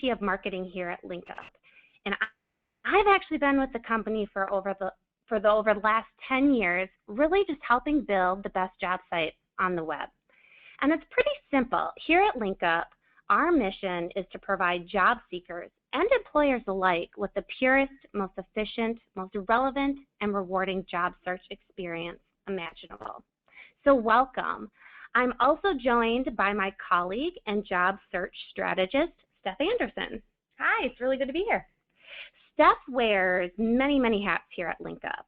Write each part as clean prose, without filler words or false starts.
VP of Marketing here at LinkUp. And I've actually been with the company for over the last 10 years, really just helping build the best job site on the web. And it's pretty simple. Here at LinkUp, our mission is to provide job seekers and employers alike with the purest, most efficient, most relevant, and rewarding job search experience imaginable. So welcome. I'm also joined by my colleague and job search strategist, Steph Anderson. Hi, it's really good to be here. Steph wears many, many hats here at LinkUp.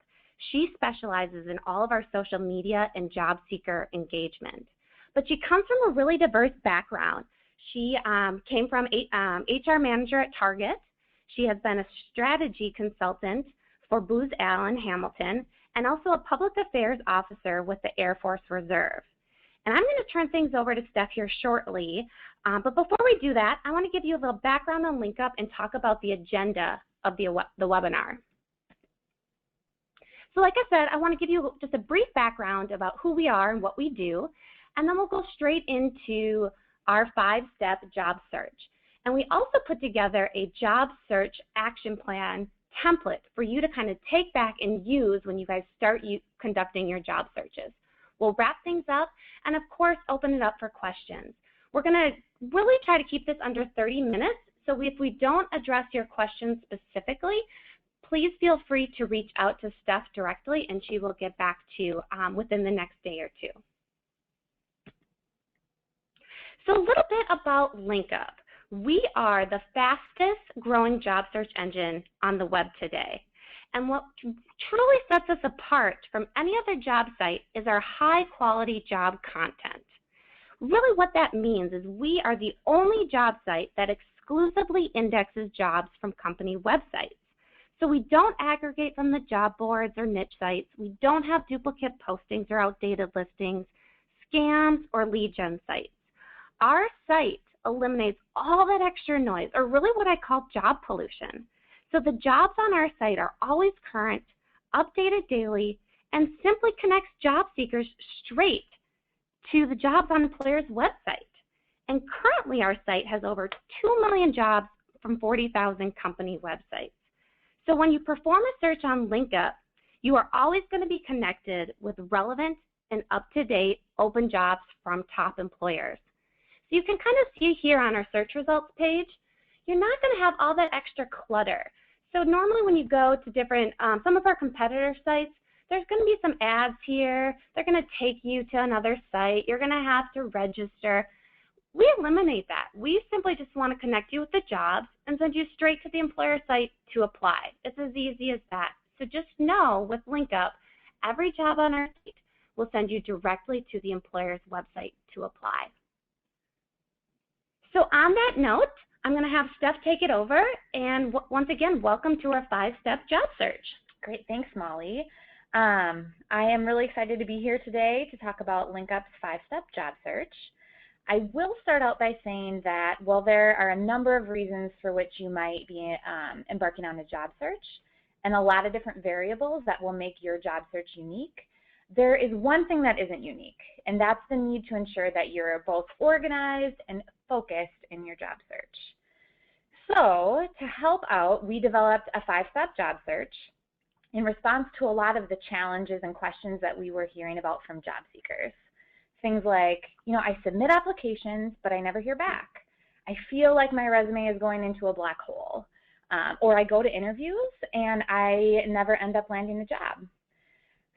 She specializes in all of our social media and job seeker engagement. But she comes from a really diverse background. She came from HR manager at Target. She has been a strategy consultant for Booz Allen Hamilton and also a public affairs officer with the Air Force Reserve. And I'm going to turn things over to Steph here shortly. But before we do that, I want to give you a little background on LinkUp and talk about the agenda of the webinar. So like I said, I want to give you just a brief background about who we are and what we do, and then we'll go straight into our 5-step job search. And we also put together a job search action plan template for you to kind of take back and use when you guys start conducting your job searches. We'll wrap things up and, of course, open it up for questions. We're going to really try to keep this under 30 minutes, so if we don't address your questions specifically, please feel free to reach out to Steph directly, and she will get back to you within the next day or two. So a little bit about LinkUp. We are the fastest growing job search engine on the web today. And what truly sets us apart from any other job site is our high quality job content. Really what that means is we are the only job site that exclusively indexes jobs from company websites. So we don't aggregate from the job boards or niche sites. We don't have duplicate postings or outdated listings, scams, or lead gen sites. Our site eliminates all that extra noise, or really what I call job pollution. So the jobs on our site are always current, updated daily, and simply connects job seekers straight to the jobs on employers' website. And currently our site has over 2 million jobs from 40,000 company websites. So when you perform a search on LinkUp, you are always going to be connected with relevant and up-to-date open jobs from top employers. So you can kind of see here on our search results page, you're not going to have all that extra clutter. So normally when you go to different, some of our competitor sites, there's going to be some ads here. They're going to take you to another site. You're going to have to register. We eliminate that. We simply just want to connect you with the jobs and send you straight to the employer site to apply. It's as easy as that. So just know with LinkUp, every job on our site will send you directly to the employer's website to apply. So on that note, I'm going to have Steph take it over, and once again, welcome to our 5-step job search. Great, thanks, Molly. I am really excited to be here today to talk about LinkUp's 5-step job search. I will start out by saying that while there are a number of reasons for which you might be embarking on a job search, and a lot of different variables that will make your job search unique, there is one thing that isn't unique, and that's the need to ensure that you're both organized and focused in your job search. So to help out, we developed a 5-step job search in response to a lot of the challenges and questions that we were hearing about from job seekers. Things like, I submit applications, but I never hear back. I feel like my resume is going into a black hole. Or I go to interviews and I never end up landing a job.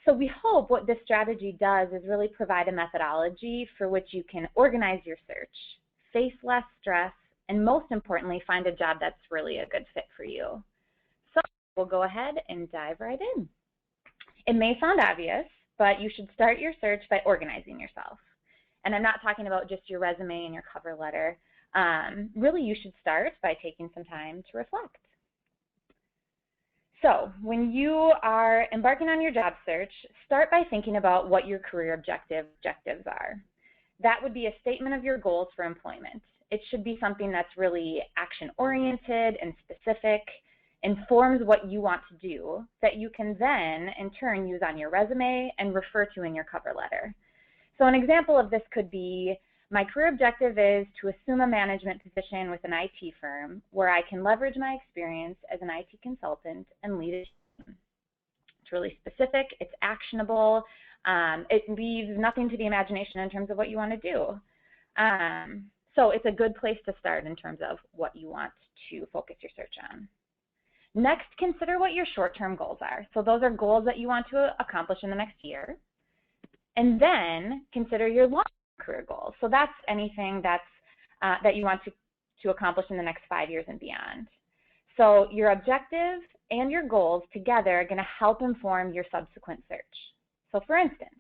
So we hope what this strategy does is really provide a methodology for which you can organize your search, face less stress, and most importantly, find a job that's really a good fit for you. So we'll go ahead and dive right in. It may sound obvious, but you should start your search by organizing yourself. And I'm not talking about just your resume and your cover letter. Really, you should start by taking some time to reflect. So when you are embarking on your job search, start by thinking about what your career objectives are. That would be a statement of your goals for employment. It should be something that's really action-oriented and specific, informs what you want to do, that you can then, in turn, use on your resume and refer to in your cover letter. So an example of this could be, My career objective is to assume a management position with an IT firm where I can leverage my experience as an IT consultant and lead a team. It's really specific, it's actionable, it leaves nothing to the imagination in terms of what you want to do. So it's a good place to start in terms of what you want to focus your search on. Next, consider what your short-term goals are. So those are goals that you want to accomplish in the next year. And then consider your long-term career goals. So that's anything that's, that you want to accomplish in the next 5 years and beyond. So your objectives and your goals together are going to help inform your subsequent search. So for instance,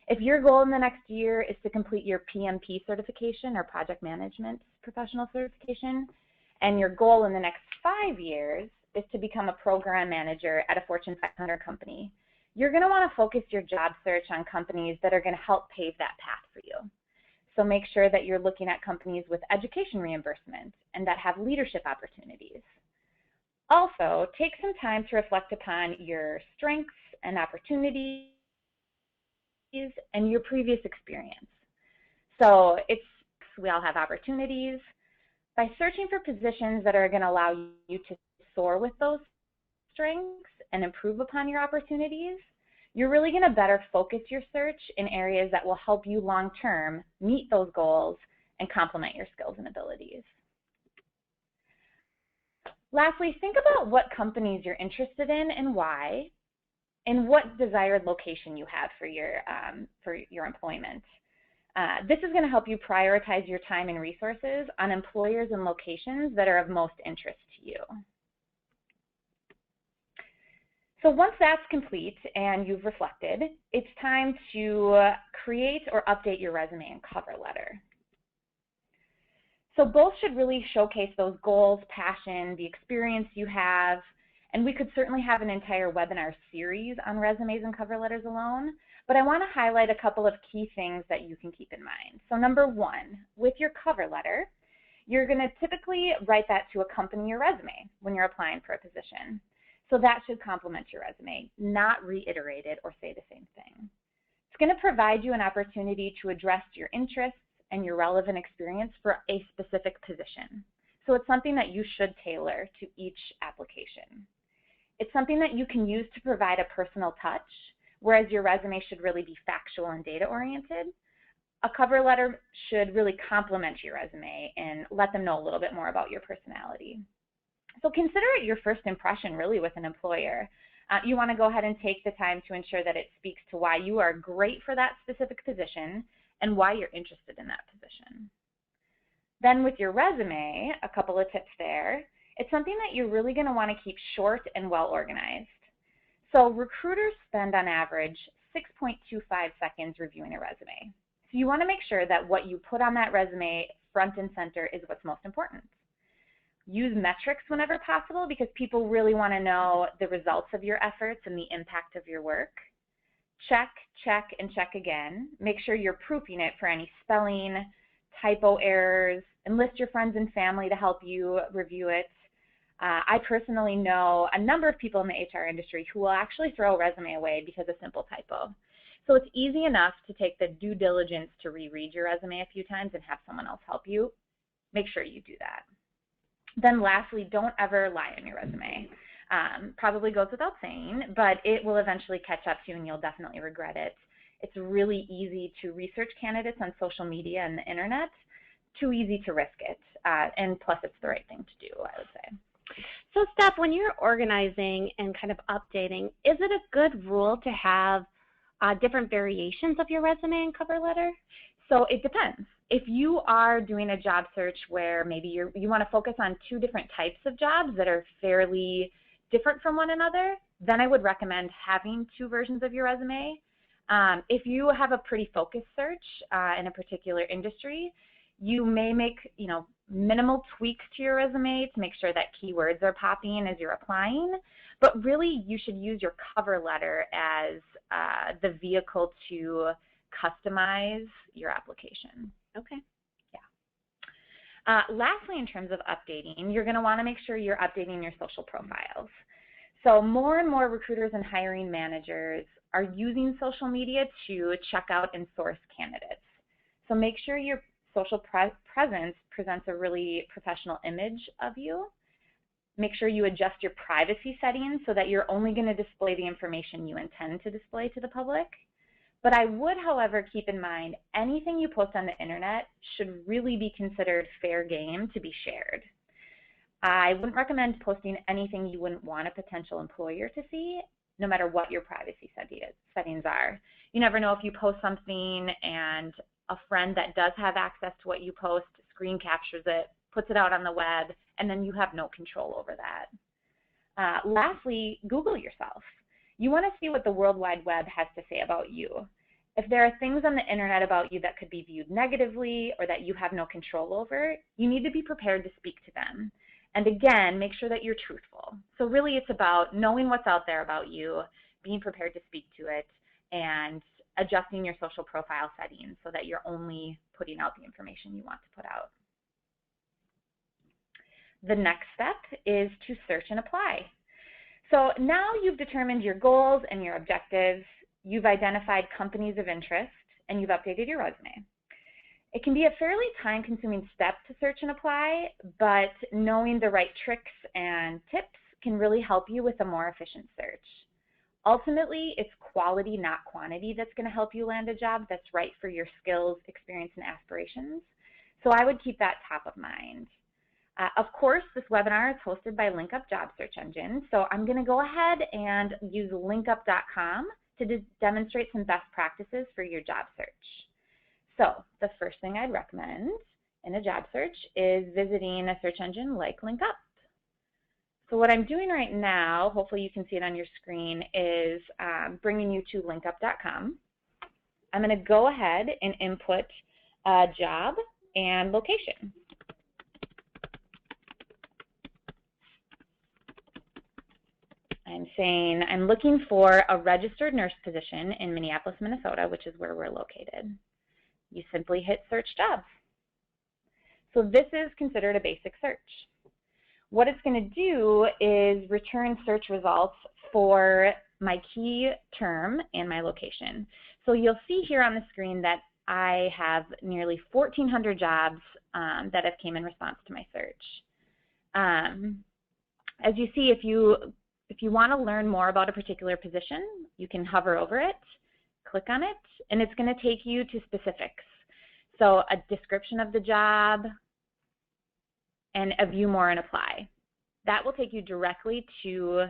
if your goal in the next year is to complete your PMP certification or project management professional certification, and your goal in the next 5 years is to become a program manager at a Fortune 500 company, you're going to want to focus your job search on companies that are going to help pave that path for you. So make sure that you're looking at companies with education reimbursement and that have leadership opportunities. Also, take some time to reflect upon your strengths and opportunities and your previous experience. So we all have opportunities. By searching for positions that are going to allow you to soar with those strengths and improve upon your opportunities, you're really going to better focus your search in areas that will help you long-term meet those goals and complement your skills and abilities. Lastly, think about what companies you're interested in and why, and what desired location you have for your employment. This is going to help you prioritize your time and resources on employers and locations that are of most interest to you. So once that's complete and you've reflected, it's time to create or update your resume and cover letter. So both should really showcase those goals, passion, the experience you have, and we could certainly have an entire webinar series on resumes and cover letters alone, but I want to highlight a couple of key things that you can keep in mind. So number one, with your cover letter, you're going to typically write that to accompany your resume when you're applying for a position. So that should complement your resume, not reiterate it or say the same thing. It's going to provide you an opportunity to address your interests and your relevant experience for a specific position. So it's something that you should tailor to each application. It's something that you can use to provide a personal touch, whereas your resume should really be factual and data-oriented. A cover letter should really complement your resume and let them know a little bit more about your personality. So consider it your first impression really with an employer. You want to go ahead and take the time to ensure that it speaks to why you are great for that specific position and why you're interested in that position. Then with your resume, a couple of tips there. It's something that you're really going to want to keep short and well organized. So recruiters spend on average 6.25 seconds reviewing a resume. So you want to make sure that what you put on that resume front and center is what's most important. Use metrics whenever possible because people really want to know the results of your efforts and the impact of your work. Check, check, and check again. Make sure you're proofing it for any spelling, typo errors, enlist your friends and family to help you review it. I personally know a number of people in the HR industry who will actually throw a resume away because of simple typo. So it's easy enough to take the due diligence to reread your resume a few times and have someone else help you. Make sure you do that. Then lastly, don't ever lie on your resume. Probably goes without saying, but it will eventually catch up to you and you'll definitely regret it. It's really easy to research candidates on social media and the internet. Too easy to risk it, and plus it's the right thing to do, I would say. So Steph, when you're organizing and kind of updating, is it a good rule to have different variations of your resume and cover letter? So it depends. If you are doing a job search where maybe you want to focus on two different types of jobs that are fairly different from one another, then I would recommend having two versions of your resume. If you have a pretty focused search in a particular industry, you may make minimal tweaks to your resume to make sure that keywords are popping as you're applying, but really you should use your cover letter as the vehicle to customize your application. Okay. Yeah. Lastly, in terms of updating, you're going to want to make sure you're updating your social profiles. So more and more recruiters and hiring managers are using social media to check out and source candidates. So make sure you're social presence presents a really professional image of you. Make sure you adjust your privacy settings so that you're only going to display the information you intend to display to the public. But I would, however, keep in mind anything you post on the internet should really be considered fair game to be shared. I wouldn't recommend posting anything you wouldn't want a potential employer to see, no matter what your privacy settings are. You never know if you post something and a friend that does have access to what you post screen captures it, puts it out on the web, and then you have no control over that. Lastly, Google yourself. You want to see what the World Wide Web has to say about you. If there are things on the internet about you that could be viewed negatively or that you have no control over, you need to be prepared to speak to them. And again, make sure that you're truthful. So really it's about knowing what's out there about you, being prepared to speak to it, and adjusting your social profile settings so that you're only putting out the information you want to put out. The next step is to search and apply. So now you've determined your goals and your objectives, you've identified companies of interest, and you've updated your resume. It can be a fairly time-consuming step to search and apply, but knowing the right tricks and tips can really help you with a more efficient search. Ultimately, it's quality, not quantity, that's going to help you land a job that's right for your skills, experience, and aspirations. So I would keep that top of mind. Of course, this webinar is hosted by LinkUp Job Search Engine, so I'm going to go ahead and use linkup.com to demonstrate some best practices for your job search. So the first thing I'd recommend in a job search is visiting a search engine like LinkUp. So what I'm doing right now, hopefully you can see it on your screen, is bringing you to linkup.com. I'm going to go ahead and input job and location. I'm saying I'm looking for a registered nurse position in Minneapolis, Minnesota, which is where we're located. You simply hit search jobs. So this is considered a basic search. What it's going to do is return search results for my key term and my location. So you'll see here on the screen that I have nearly 1,400 jobs that have came in response to my search. As you see, if you want to learn more about a particular position, you can hover over it, click on it, and it's going to take you to specifics. So a description of the job and a view more and apply. That will take you directly to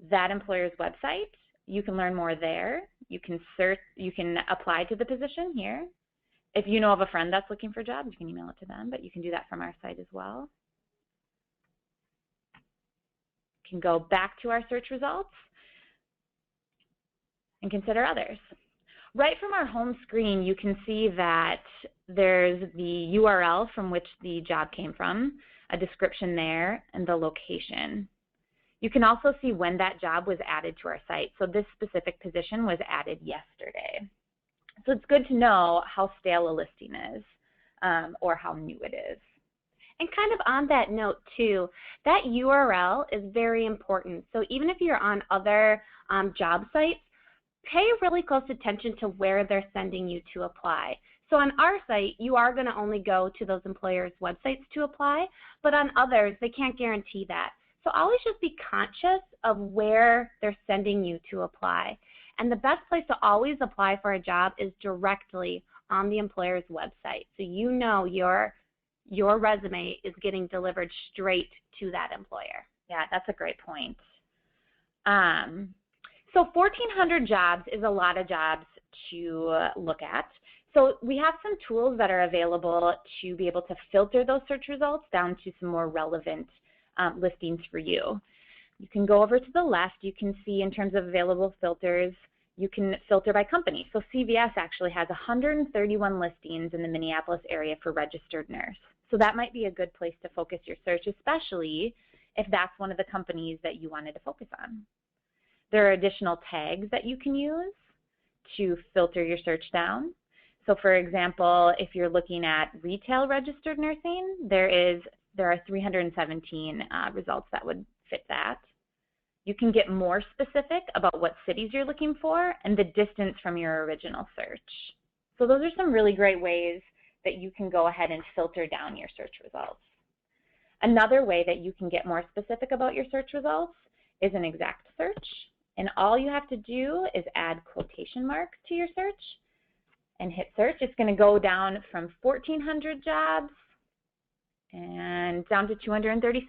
that employer's website. You can learn more there. You can search, you can apply to the position here. If you know of a friend that's looking for jobs, you can email it to them, but you can do that from our site as well. You can go back to our search results and consider others. Right from our home screen, you can see that there's the URL from which the job came from, a description there, and the location. You can also see when that job was added to our site. So this specific position was added yesterday. So it's good to know how stale a listing is or how new it is. And kind of on that note too, that URL is very important. So even if you're on other job sites, pay really close attention to where they're sending you to apply. So on our site, you are going to only go to those employers' websites to apply, but on others, they can't guarantee that. So always just be conscious of where they're sending you to apply. And the best place to always apply for a job is directly on the employer's website. So you know your resume is getting delivered straight to that employer. Yeah, that's a great point. So 1,400 jobs is a lot of jobs to look at. So we have some tools that are available to be able to filter those search results down to some more relevant listings for you. You can go over to the left. You can see in terms of available filters, you can filter by company. So CVS actually has 131 listings in the Minneapolis area for registered nurse. So that might be a good place to focus your search, especially if that's one of the companies that you wanted to focus on. There are additional tags that you can use to filter your search down. So for example, if you're looking at retail registered nursing, there are 317 results that would fit that. You can get more specific about what cities you're looking for and the distance from your original search. So those are some really great ways that you can go ahead and filter down your search results. Another way that you can get more specific about your search results is an exact search. And all you have to do is add quotation marks to your search and hit search. It's going to go down from 1,400 jobs and down to 236.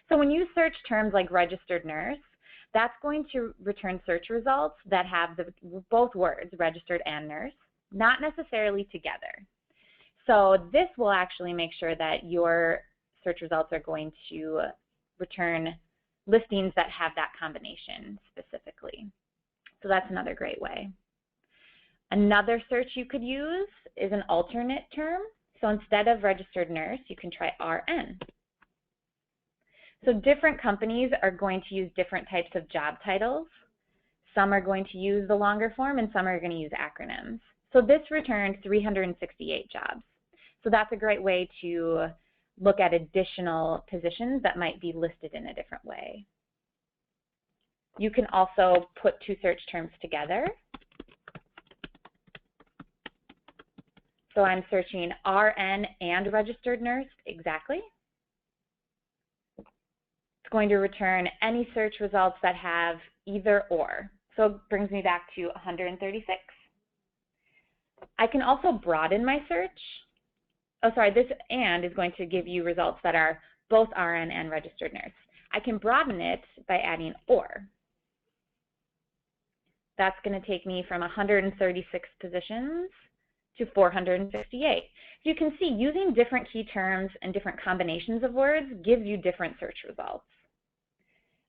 So when you search terms like registered nurse, that's going to return search results that have both words, registered and nurse, not necessarily together. So this will actually make sure that your search results are going to return listings that have that combination specifically. So that's another great way. Another search you could use is an alternate term. So instead of registered nurse, you can try RN. So different companies are going to use different types of job titles. Some are going to use the longer form and some are going to use acronyms. So this returned 368 jobs. So that's a great way to look at additional positions that might be listed in a different way. You can also put two search terms together. So I'm searching RN and registered nurse exactly. It's going to return any search results that have either or. So it brings me back to 136. I can also broaden my search. Oh, sorry, this and is going to give you results that are both RN and registered nurse. I can broaden it by adding or. That's going to take me from 136 positions to 468. You can see using different key terms and different combinations of words gives you different search results.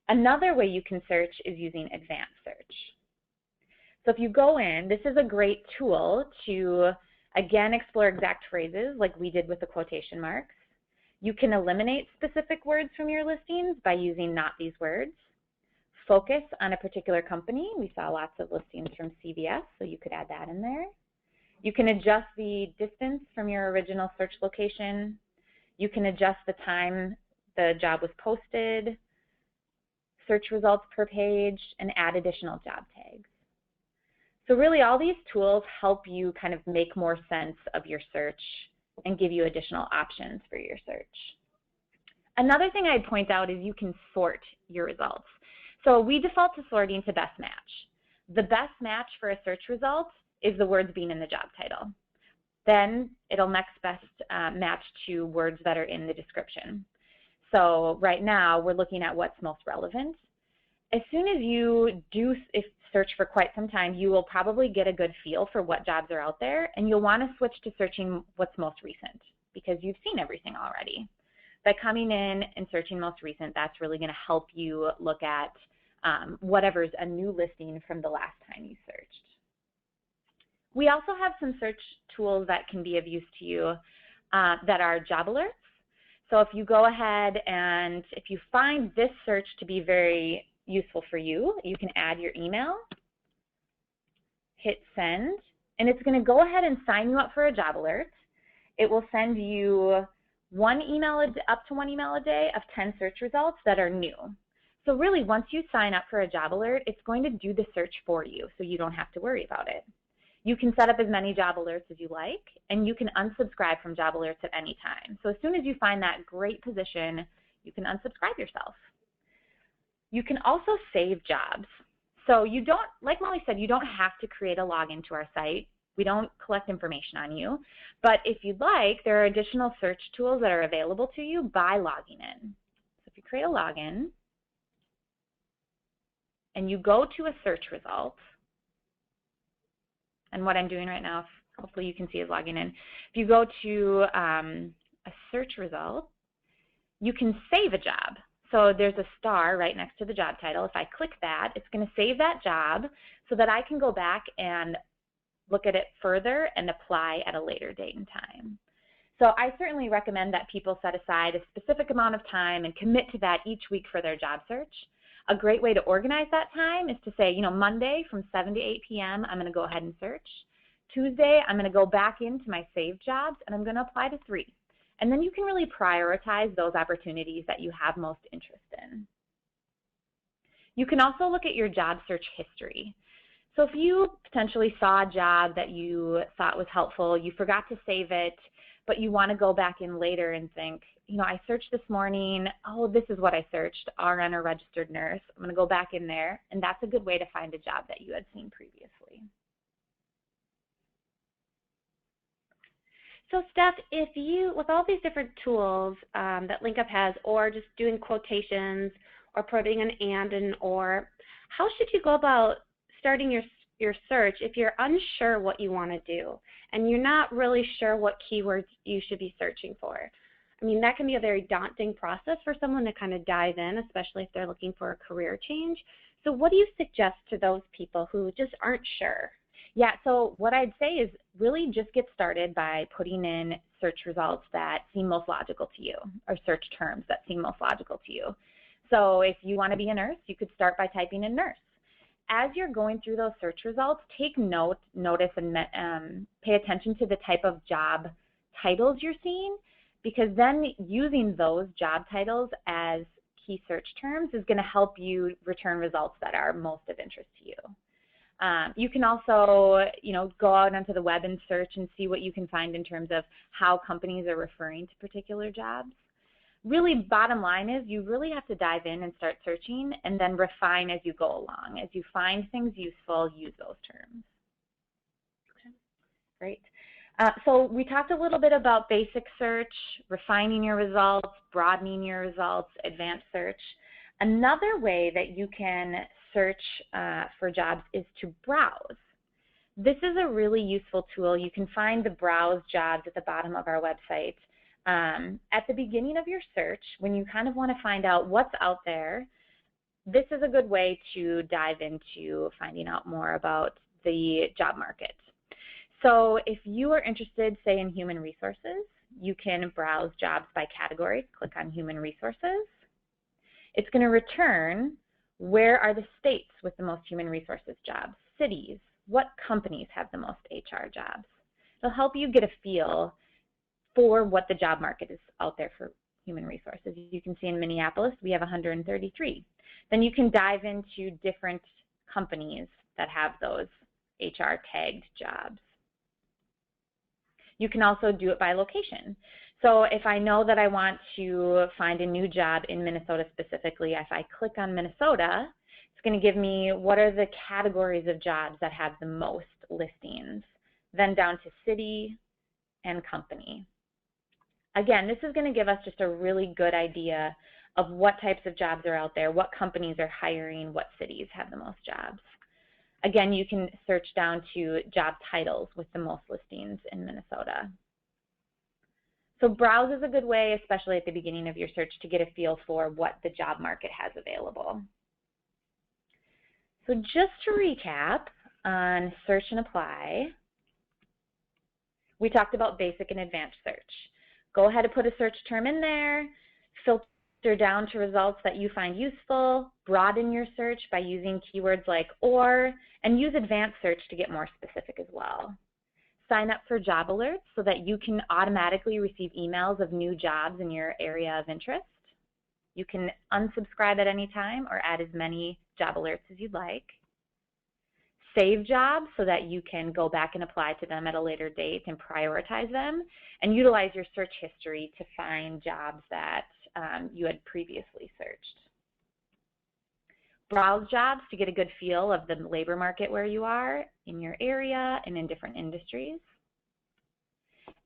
Another way you can search is using advanced search. So if you go in, this is a great tool to, again, explore exact phrases like we did with the quotation marks. You can eliminate specific words from your listings by using not these words. Focus on a particular company. We saw lots of listings from CVS, so you could add that in there. You can adjust the distance from your original search location. You can adjust the time the job was posted, search results per page, and add additional job tags. So really all these tools help you kind of make more sense of your search and give you additional options for your search. Another thing I'd point out is you can sort your results. So we default to sorting to best match. The best match for a search result is the words being in the job title. Then it'll next best match to words that are in the description. So right now we're looking at what's most relevant. As soon as you do search for quite some time, you will probably get a good feel for what jobs are out there, and you'll want to switch to searching what's most recent because you've seen everything already. By coming in and searching most recent, that's really going to help you look at whatever's a new listing from the last time you searched. We also have some search tools that can be of use to you that are job alerts. So if you go ahead and if you find this search to be very useful for you, you can add your email, hit send, and it's going to go ahead and sign you up for a job alert. It will send you up to one email a day of 10 search results that are new. So really, once you sign up for a job alert, it's going to do the search for you, so you don't have to worry about it. You can set up as many job alerts as you like, and you can unsubscribe from job alerts at any time. So as soon as you find that great position, you can unsubscribe yourself. You can also save jobs. So you don't, like Molly said, you don't have to create a login to our site. We don't collect information on you. But if you'd like, there are additional search tools that are available to you by logging in. So if you create a login and you go to a search result, and what I'm doing right now, hopefully you can see is logging in. If you go to a search result, you can save a job. So there's a star right next to the job title. If I click that, it's going to save that job so that I can go back and look at it further and apply at a later date and time. So I certainly recommend that people set aside a specific amount of time and commit to that each week for their job search. A great way to organize that time is to say, you know, Monday from 7 to 8 p.m., I'm going to go ahead and search. Tuesday, I'm going to go back into my saved jobs and I'm going to apply to 3. And then you can really prioritize those opportunities that you have most interest in. You can also look at your job search history. So if you potentially saw a job that you thought was helpful, you forgot to save it, but you want to go back in later and think, you know, I searched this morning, oh, this is what I searched, RN or registered nurse. I'm going to go back in there, and that's a good way to find a job that you had seen previously. So Steph, if you, with all these different tools that LinkUp has, or just doing quotations, or putting an and and or, how should you go about starting your search if you're unsure what you want to do and you're not really sure what keywords you should be searching for? I mean, that can be a very daunting process for someone to kind of dive in, especially if they're looking for a career change. So what do you suggest to those people who just aren't sure? Yeah, so what I'd say is really just get started by putting in search results that seem most logical to you, or search terms that seem most logical to you. So if you want to be a nurse, you could start by typing in nurse. As you're going through those search results, take notice and pay attention to the type of job titles you're seeing, because then using those job titles as key search terms is going to help you return results that are most of interest to you. You can also, you know, go out onto the web and search and see what you can find in terms of how companies are referring to particular jobs. Really, bottom line is you really have to dive in and start searching and then refine as you go along. As you find things useful, use those terms. Okay. Great. So we talked a little bit about basic search, refining your results, broadening your results, advanced search. Another way that you can search for jobs is to browse. This is a really useful tool. You can find the browse jobs at the bottom of our website. At the beginning of your search, when you kind of want to find out what's out there, this is a good way to dive into finding out more about the job market. So if you are interested, say, in human resources, you can browse jobs by category. Click on human resources. It's going to return where are the states with the most human resources jobs, cities, what companies have the most HR jobs. It'll help you get a feel for what the job market is out there for human resources. You can see in Minneapolis, we have 133. Then you can dive into different companies that have those HR tagged jobs. You can also do it by location. So if I know that I want to find a new job in Minnesota specifically, if I click on Minnesota, it's going to give me what are the categories of jobs that have the most listings, then down to city and company. Again, this is going to give us just a really good idea of what types of jobs are out there, what companies are hiring, what cities have the most jobs. Again, you can search down to job titles with the most listings in Minnesota. So browse is a good way, especially at the beginning of your search, to get a feel for what the job market has available. So just to recap on search and apply, we talked about basic and advanced search. Go ahead and put a search term in there, filter down to results that you find useful, broaden your search by using keywords like or, and use advanced search to get more specific as well. Sign up for job alerts so that you can automatically receive emails of new jobs in your area of interest. You can unsubscribe at any time or add as many job alerts as you'd like. Save jobs so that you can go back and apply to them at a later date and prioritize them, and utilize your search history to find jobs that you had previously searched. Browse jobs to get a good feel of the labor market where you are, in your area, and in different industries.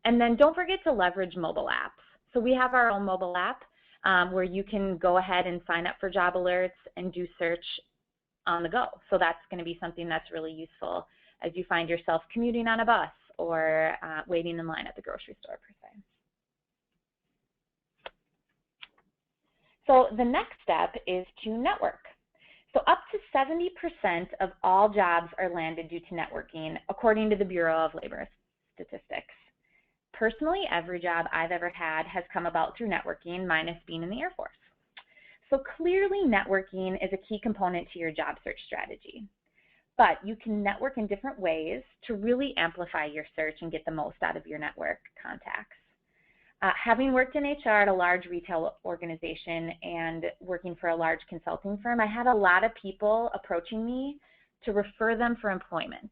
And then don't forget to leverage mobile apps. So we have our own mobile app where you can go ahead and sign up for job alerts and do search on the go. So that's going to be something that's really useful as you find yourself commuting on a bus or waiting in line at the grocery store per se. So the next step is to network. So up to 70% of all jobs are landed due to networking, according to the Bureau of Labor Statistics. Personally, every job I've ever had has come about through networking, minus being in the Air Force. So clearly networking is a key component to your job search strategy. But you can network in different ways to really amplify your search and get the most out of your network contacts. Having worked in HR at a large retail organization and working for a large consulting firm, I had a lot of people approaching me to refer them for employment.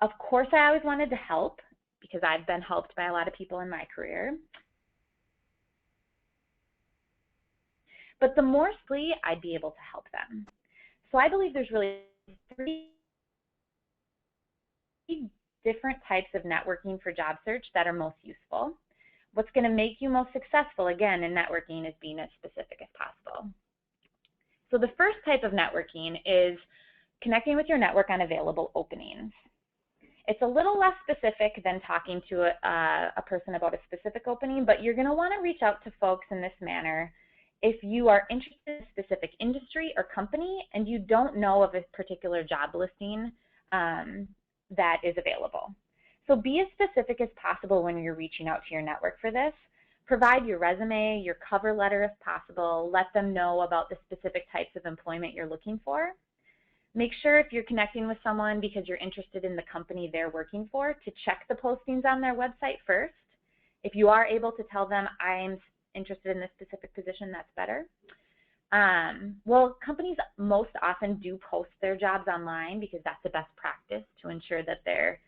Of course, I always wanted to help because I've been helped by a lot of people in my career. But the more likely I'd be able to help them. So I believe there's really 3 different types of networking for job search that are most useful. What's going to make you most successful, again, in networking is being as specific as possible. So the first type of networking is connecting with your network on available openings. It's a little less specific than talking to a person about a specific opening, but you're going to want to reach out to folks in this manner if you are interested in a specific industry or company and you don't know of a particular job listing that is available. So be as specific as possible when you're reaching out to your network for this. Provide your resume, your cover letter if possible. Let them know about the specific types of employment you're looking for. Make sure if you're connecting with someone because you're interested in the company they're working for to check the postings on their website first. If you are able to tell them, I'm interested in this specific position, that's better. Well, companies most often do post their jobs online because that's the best practice to ensure that they're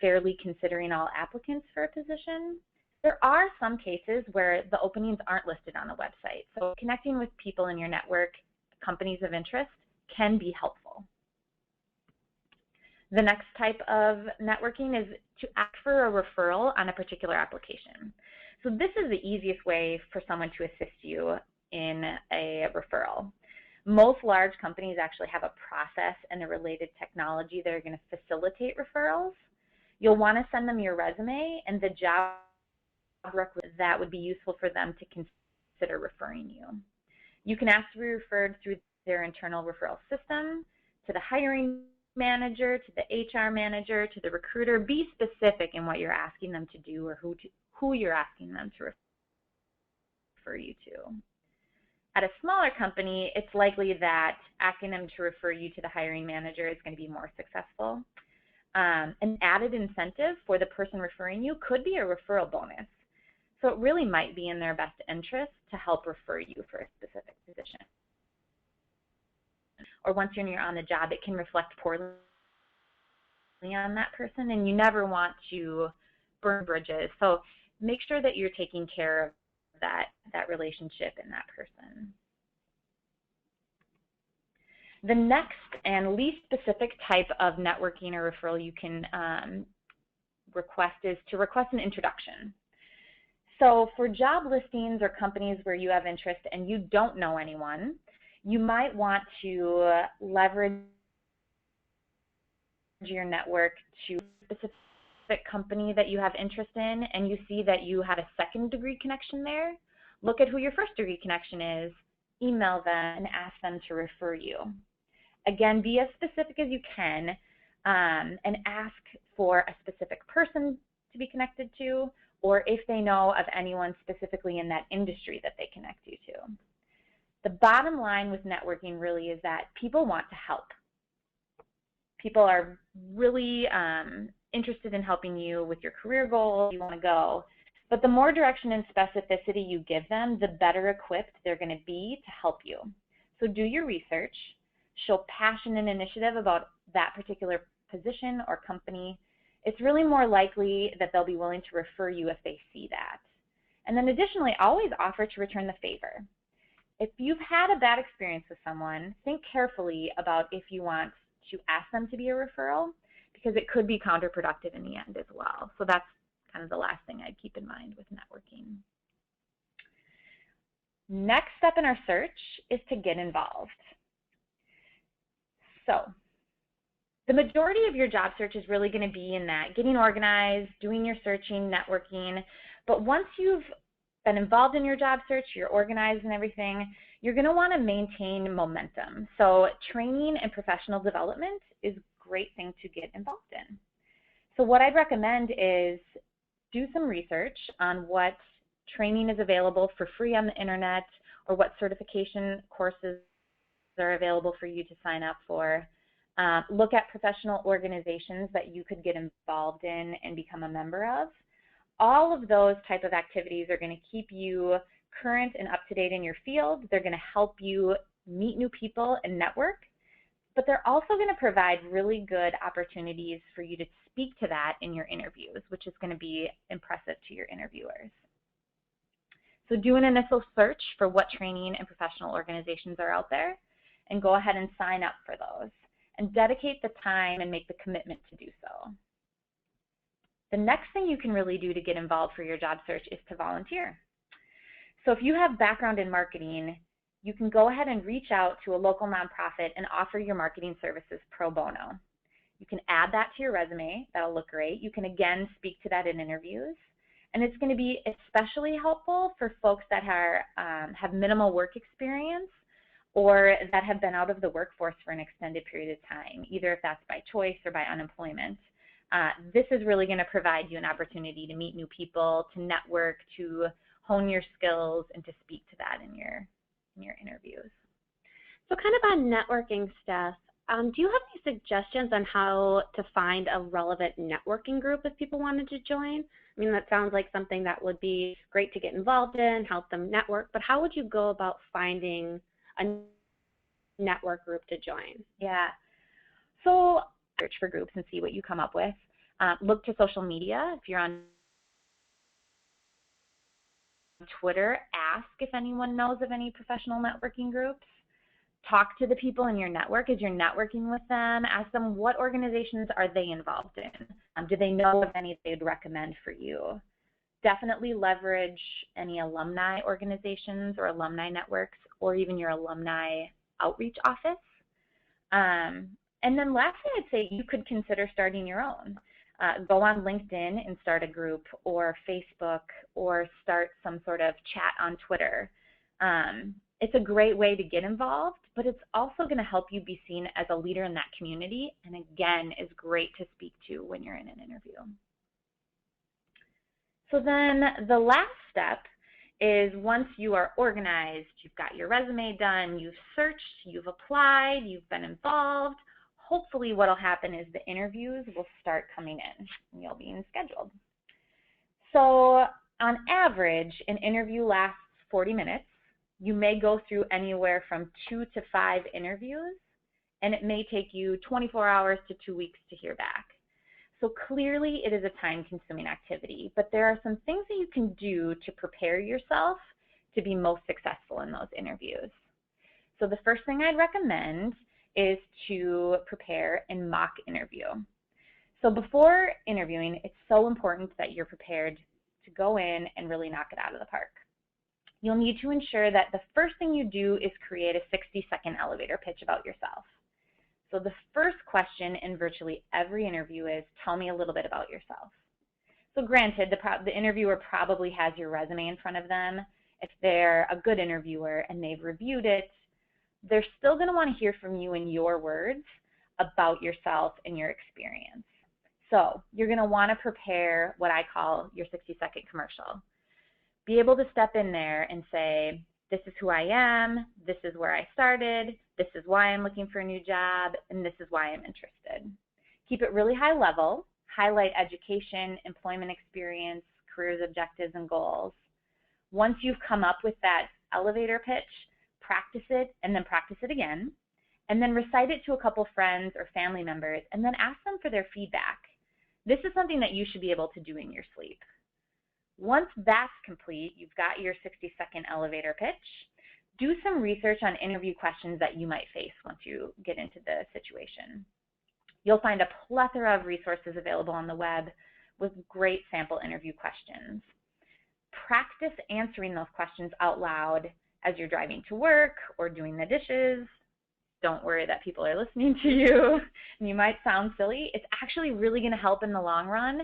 fairly considering all applicants for a position. There are some cases where the openings aren't listed on the website. So connecting with people in your network, companies of interest, can be helpful. The next type of networking is to ask for a referral on a particular application. So this is the easiest way for someone to assist you in a referral. Most large companies actually have a process and a related technology that are going to facilitate referrals. You'll want to send them your resume and the job requisition that would be useful for them to consider referring you. You can ask to be referred through their internal referral system, to the hiring manager, to the HR manager, to the recruiter. Be specific in what you're asking them to do or who you're asking them to refer you to. At a smaller company, it's likely that asking them to refer you to the hiring manager is going to be more successful. An added incentive for the person referring you could be a referral bonus. So it really might be in their best interest to help refer you for a specific position. Or once you're on the job, it can reflect poorly on that person, and you never want to burn bridges. So make sure that you're taking care of that relationship and that person. The next and least specific type of networking or referral you can request is to request an introduction. So for job listings or companies where you have interest and you don't know anyone, you might want to leverage your network to a specific company that you have interest in and you see that you had a second-degree connection there. Look at who your first-degree connection is, email them, and ask them to refer you. Again, be as specific as you can and ask for a specific person to be connected to, or if they know of anyone specifically in that industry that they connect you to. The bottom line with networking really is that people want to help. People are really interested in helping you with your career goals, you want to go. But the more direction and specificity you give them, the better equipped they're going to be to help you. So do your research, show passion and initiative about that particular position or company. It's really more likely that they'll be willing to refer you if they see that. And then additionally, always offer to return the favor. If you've had a bad experience with someone, think carefully about if you want to ask them to be a referral, because it could be counterproductive in the end as well. So that's kind of the last thing I'd keep in mind with networking. Next step in our search is to get involved. So the majority of your job search is really going to be in that, getting organized, doing your searching, networking. But once you've been involved in your job search, you're organized and everything, you're going to want to maintain momentum. So training and professional development is a great thing to get involved in. So what I'd recommend is do some research on what training is available for free on the internet or what certification courses are available for you to sign up for. Look at professional organizations that you could get involved in and become a member of. All of those type of activities are going to keep you current and up to date in your field. They're going to help you meet new people and network. but they're also going to provide really good opportunities for you to speak to that in your interviews, which is going to be impressive to your interviewers. So do an initial search for what training and professional organizations are out there, and go ahead and sign up for those, and dedicate the time and make the commitment to do so. The next thing you can really do to get involved for your job search is to volunteer. So if you have background in marketing, you can go ahead and reach out to a local nonprofit and offer your marketing services pro bono. You can add that to your resume. That'll look great. You can again speak to that in interviews. And it's going to be especially helpful for folks that have minimal work experience or that have been out of the workforce for an extended period of time, either if that's by choice or by unemployment. This is really going to provide you an opportunity to meet new people, to network, to hone your skills, and to speak to that in your interviews. So kind of on networking stuff, do you have any suggestions on how to find a relevant networking group if people wanted to join? I mean, that sounds like something that would be great to get involved in, help them network, but how would you go about finding a network group to join? Yeah, so search for groups and see what you come up with. Look to social media. If you're on Twitter, ask if anyone knows of any professional networking groups. Talk to the people in your network as you're networking with them. Ask them what organizations are they involved in. Do they know of any they'd recommend for you? Definitely leverage any alumni organizations or alumni networks, or even your alumni outreach office. And then lastly, I'd say you could consider starting your own. Go on LinkedIn and start a group, or Facebook, or start some sort of chat on Twitter. It's a great way to get involved, but it's also going to help you be seen as a leader in that community, and again, is great to speak to when you're in an interview. So then the last step is, once you are organized, you've got your resume done, you've searched, you've applied, you've been involved, hopefully what will happen is the interviews will start coming in and you'll be scheduled. So on average, an interview lasts 40 minutes. You may go through anywhere from 2 to 5 interviews, and it may take you 24 hours to 2 weeks to hear back. So clearly it is a time-consuming activity, but there are some things that you can do to prepare yourself to be most successful in those interviews. So the first thing I'd recommend is to prepare a mock interview. So before interviewing, it's so important that you're prepared to go in and really knock it out of the park. You'll need to ensure that the first thing you do is create a 60-second elevator pitch about yourself. So the first question in virtually every interview is, tell me a little bit about yourself. So granted, the interviewer probably has your resume in front of them. If they're a good interviewer and they've reviewed it, they're still going to want to hear from you in your words about yourself and your experience. So you're going to want to prepare what I call your 60-second commercial. Be able to step in there and say, this is who I am, this is where I started, this is why I'm looking for a new job, and this is why I'm interested. Keep it really high level. Highlight education, employment experience, careers objectives, and goals. Once you've come up with that elevator pitch, practice it, and then practice it again, and then recite it to a couple friends or family members, and then ask them for their feedback. This is something that you should be able to do in your sleep. Once that's complete, you've got your 60-second elevator pitch. Do some research on interview questions that you might face once you get into the situation. You'll find a plethora of resources available on the web with great sample interview questions. Practice answering those questions out loud as you're driving to work or doing the dishes. Don't worry that people are listening to you and you might sound silly. It's actually really going to help in the long run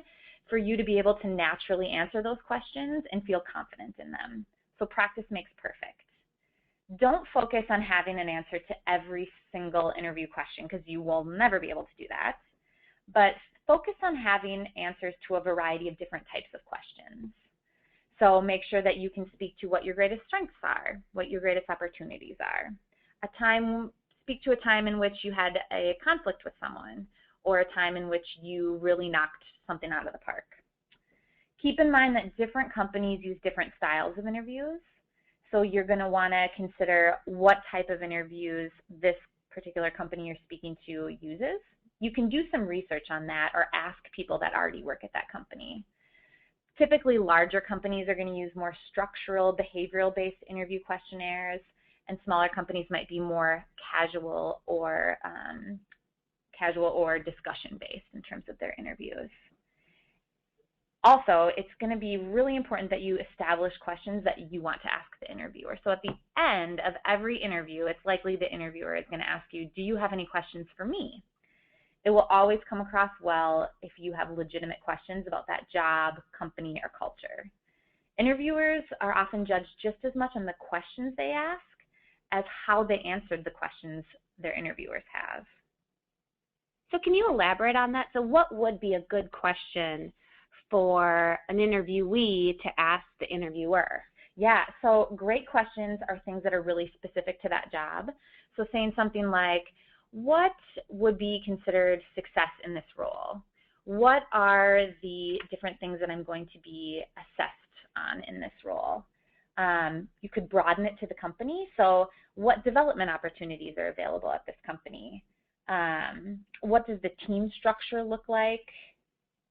for you to be able to naturally answer those questions and feel confident in them. So practice makes perfect. Don't focus on having an answer to every single interview question, because you will never be able to do that. But focus on having answers to a variety of different types of questions. So make sure that you can speak to what your greatest strengths are, what your greatest opportunities are. Speak to a time in which you had a conflict with someone, or a time in which you really knocked something out of the park. Keep in mind that different companies use different styles of interviews, so you're going to want to consider what type of interviews this particular company you're speaking to uses. You can do some research on that or ask people that already work at that company. Typically, larger companies are going to use more structural, behavioral-based interview questionnaires, and smaller companies might be more casual or discussion-based in terms of their interviews. Also, it's going to be really important that you establish questions that you want to ask the interviewer. So at the end of every interview, it's likely the interviewer is going to ask you, do you have any questions for me? It will always come across well if you have legitimate questions about that job, company, or culture. Interviewers are often judged just as much on the questions they ask as how they answered the questions their interviewers have. So can you elaborate on that? So what would be a good question for an interviewee to ask the interviewer? Yeah, so great questions are things that are really specific to that job. So saying something like, what would be considered success in this role? What are the different things that I'm going to be assessed on in this role? You could broaden it to the company. So what development opportunities are available at this company? What does the team structure look like?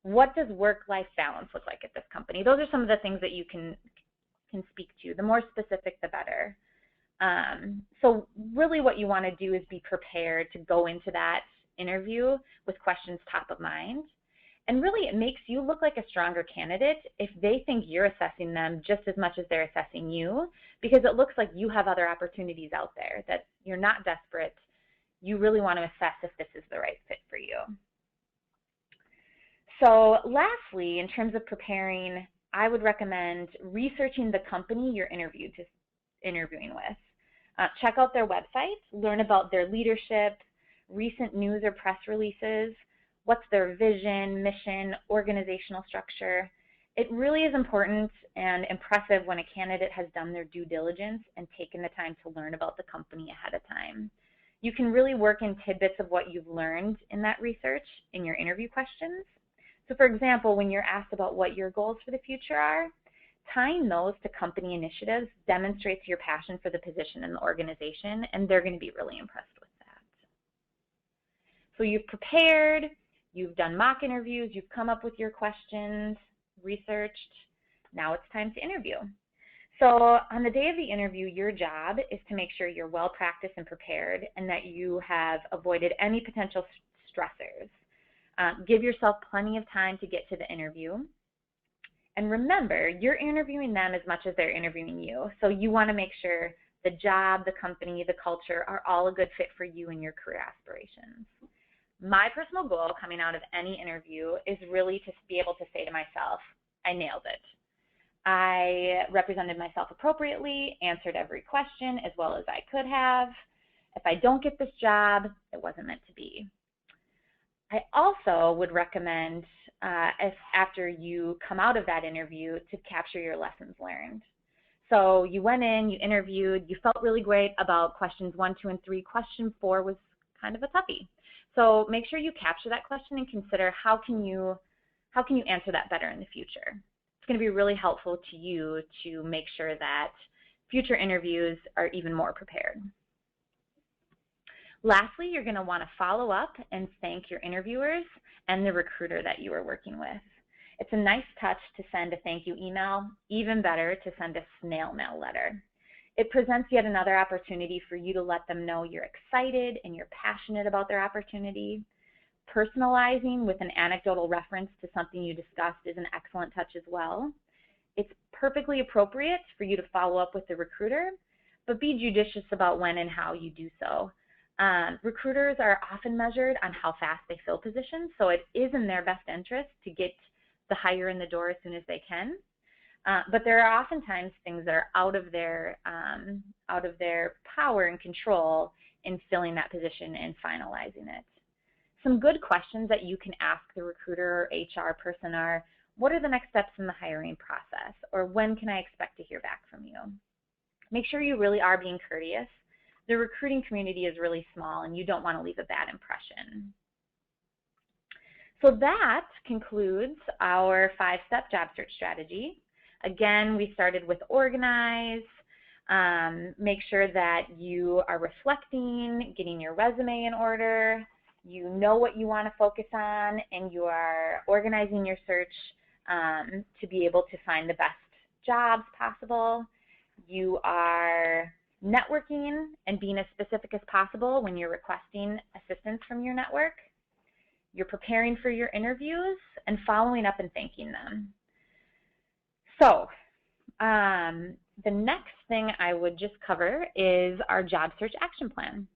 What does work-life balance look like at this company? Those are some of the things that you can speak to. The more specific, the better. So really what you want to do is be prepared to go into that interview with questions top of mind. And really it makes you look like a stronger candidate if they think you're assessing them just as much as they're assessing you, because it looks like you have other opportunities out there, that you're not desperate. You really want to assess if this is the right fit for you. So lastly, in terms of preparing, I would recommend researching the company you're interviewing with. Check out their website, learn about their leadership, recent news or press releases, what's their vision, mission, organizational structure. It really is important and impressive when a candidate has done their due diligence and taken the time to learn about the company ahead of time. You can really work in tidbits of what you've learned in that research in your interview questions. So for example, when you're asked about what your goals for the future are, tying those to company initiatives demonstrates your passion for the position and the organization, and they're going to be really impressed with that. So you've prepared, you've done mock interviews, you've come up with your questions, researched. Now it's time to interview. So on the day of the interview, your job is to make sure you're well practiced and prepared and that you have avoided any potential stressors. Give yourself plenty of time to get to the interview. And remember, you're interviewing them as much as they're interviewing you. So you want to make sure the job, the company, the culture are all a good fit for you and your career aspirations. My personal goal coming out of any interview is really to be able to say to myself, I nailed it. I represented myself appropriately, answered every question as well as I could have. If I don't get this job, it wasn't meant to be. I also would recommend, if after you come out of that interview, to capture your lessons learned. So you went in, you interviewed, you felt really great about questions 1, 2, and 3. Question 4 was kind of a toughie. So make sure you capture that question and consider how can you answer that better in the future. It's going to be really helpful to you to make sure that future interviews are even more prepared. Lastly, you're going to want to follow up and thank your interviewers and the recruiter that you are working with. It's a nice touch to send a thank you email, even better to send a snail mail letter. It presents yet another opportunity for you to let them know you're excited and you're passionate about their opportunity. Personalizing with an anecdotal reference to something you discussed is an excellent touch as well. It's perfectly appropriate for you to follow up with the recruiter, but be judicious about when and how you do so. Recruiters are often measured on how fast they fill positions, so it is in their best interest to get the hire in the door as soon as they can. But there are oftentimes things that are out of their power and control in filling that position and finalizing it. Some good questions that you can ask the recruiter or HR person are, what are the next steps in the hiring process? Or when can I expect to hear back from you? Make sure you really are being courteous. The recruiting community is really small and you don't want to leave a bad impression. So that concludes our 5-step job search strategy. Again, we started with organize, Make sure that you are reflecting, getting your resume in order, you know what you want to focus on, and you are organizing your search to be able to find the best jobs possible. You are networking and being as specific as possible when you're requesting assistance from your network. You're preparing for your interviews and following up and thanking them. So the next thing I would just cover is our job search action plan.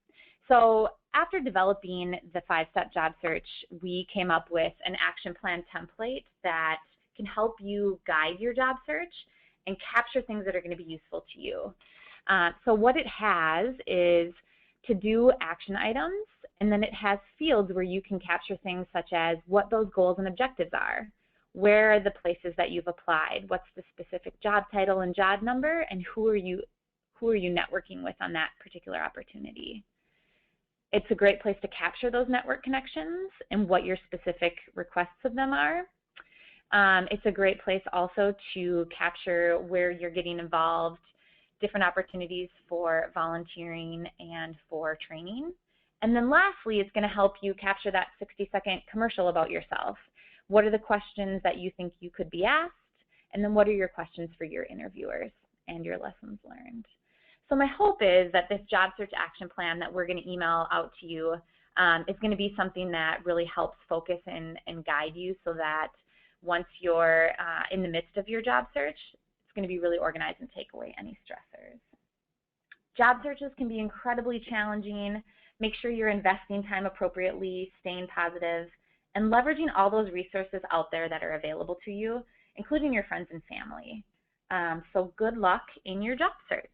So after developing the 5-step job search, we came up with an action plan template that can help you guide your job search and capture things that are going to be useful to you. So what it has is to-do action items, and then it has fields where you can capture things such as what those goals and objectives are, where are the places that you've applied, what's the specific job title and job number, and who are you networking with on that particular opportunity. It's a great place to capture those network connections and what your specific requests of them are. It's a great place also to capture where you're getting involved, different opportunities for volunteering and for training. And then lastly, it's going to help you capture that 60-second commercial about yourself. What are the questions that you think you could be asked? And then what are your questions for your interviewers and your lessons learned? So my hope is that this job search action plan that we're going to email out to you is going to be something that really helps focus and guide you so that once you're in the midst of your job search, it's going to be really organized and take away any stressors. Job searches can be incredibly challenging. Make sure you're investing time appropriately, staying positive, and leveraging all those resources out there that are available to you, including your friends and family. So good luck in your job search.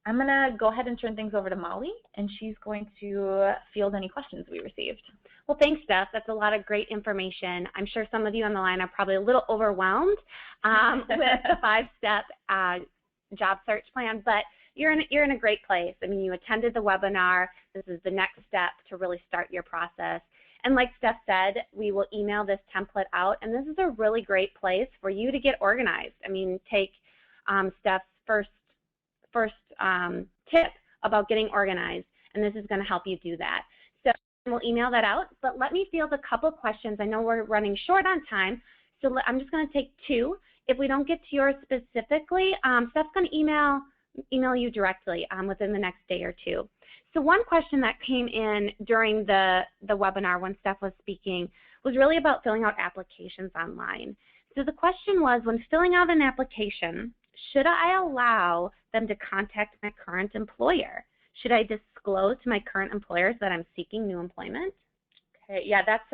I'm going to go ahead and turn things over to Molly, and she's going to field any questions we received. Well, thanks, Steph. That's a lot of great information. I'm sure some of you on the line are probably a little overwhelmed with the 5-step job search plan, but you're in a great place. I mean, you attended the webinar. This is the next step to really start your process. And like Steph said, we will email this template out, and this is a really great place for you to get organized. I mean, take Steph's first tip about getting organized, and this is going to help you do that. So we'll email that out, but let me field a couple questions. I know we're running short on time, so I'm just going to take 2. If we don't get to yours specifically, Steph's going to email you directly within the next day or 2. So one question that came in during the webinar when Steph was speaking was really about filling out applications online. So the question was, when filling out an application, should I allow them to contact my current employer? Should I disclose to my current employers that I'm seeking new employment? Okay, yeah, that's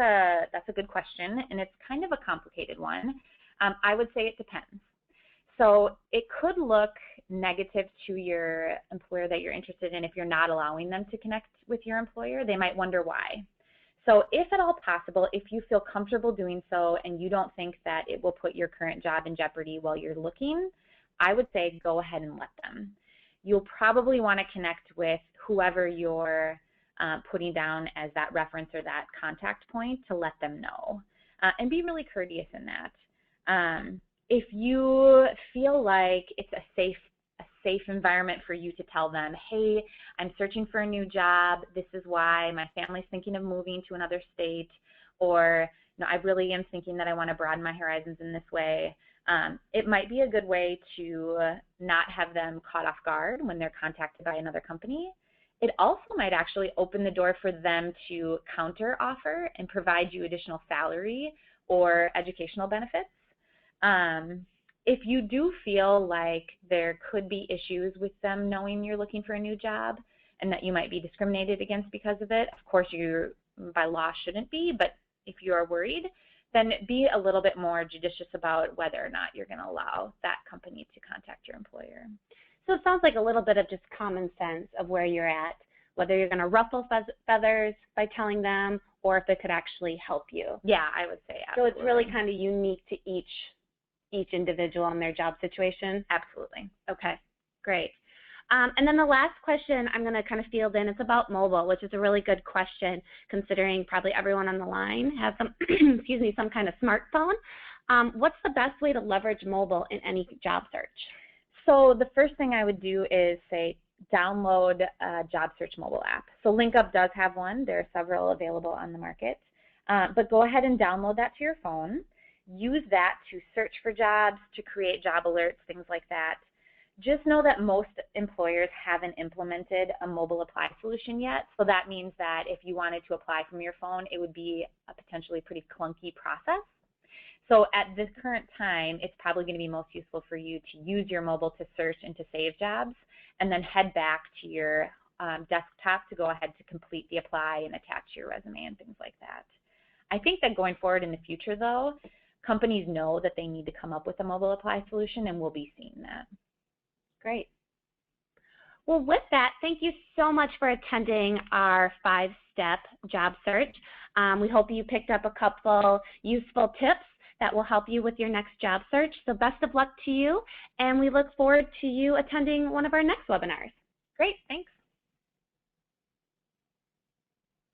a good question, and it's kind of a complicated one. I would say it depends. So it could look negative to your employer that you're interested in if you're not allowing them to connect with your employer. They might wonder why. So if at all possible, if you feel comfortable doing so and you don't think that it will put your current job in jeopardy while you're looking, I would say go ahead and let them. You'll probably want to connect with whoever you're putting down as that reference or that contact point to let them know. And be really courteous in that. If you feel like it's a safe environment for you to tell them, hey, I'm searching for a new job, this is why, my family's thinking of moving to another state, or I really am thinking that I want to broaden my horizons in this way, it might be a good way to not have them caught off guard when they're contacted by another company. It also might actually open the door for them to counter offer and provide you additional salary or educational benefits. If you do feel like there could be issues with them knowing you're looking for a new job and that you might be discriminated against because of it, of course you by law shouldn't be, but if you are worried, then be a little bit more judicious about whether or not you're going to allow that company to contact your employer. So it sounds like a little bit of just common sense of where you're at, whether you're going to ruffle feathers by telling them or if it could actually help you. Yeah, I would say absolutely. So it's really kind of unique to each individual and their job situation? Absolutely. Okay, great. And then the last question I'm going to kind of field in is about mobile, which is a really good question considering probably everyone on the line has some, excuse me, some kind of smartphone. What's the best way to leverage mobile in any job search? So the first thing I would do is say download a job search mobile app. So LinkUp does have one. There are several available on the market. But go ahead and download that to your phone. Use that to search for jobs, to create job alerts, things like that. Just know that most employers haven't implemented a mobile apply solution yet. So that means that if you wanted to apply from your phone, it would be a potentially pretty clunky process. So at this current time, it's probably going to be most useful for you to use your mobile to search and to save jobs, and then head back to your desktop to go ahead to complete the apply and attach your resume and things like that. I think that going forward in the future, though, companies know that they need to come up with a mobile apply solution, and we'll be seeing that. Great. Well, with that, thank you so much for attending our 5-step job search. We hope you picked up a couple useful tips that will help you with your next job search. So best of luck to you, and we look forward to you attending one of our next webinars. Great, thanks.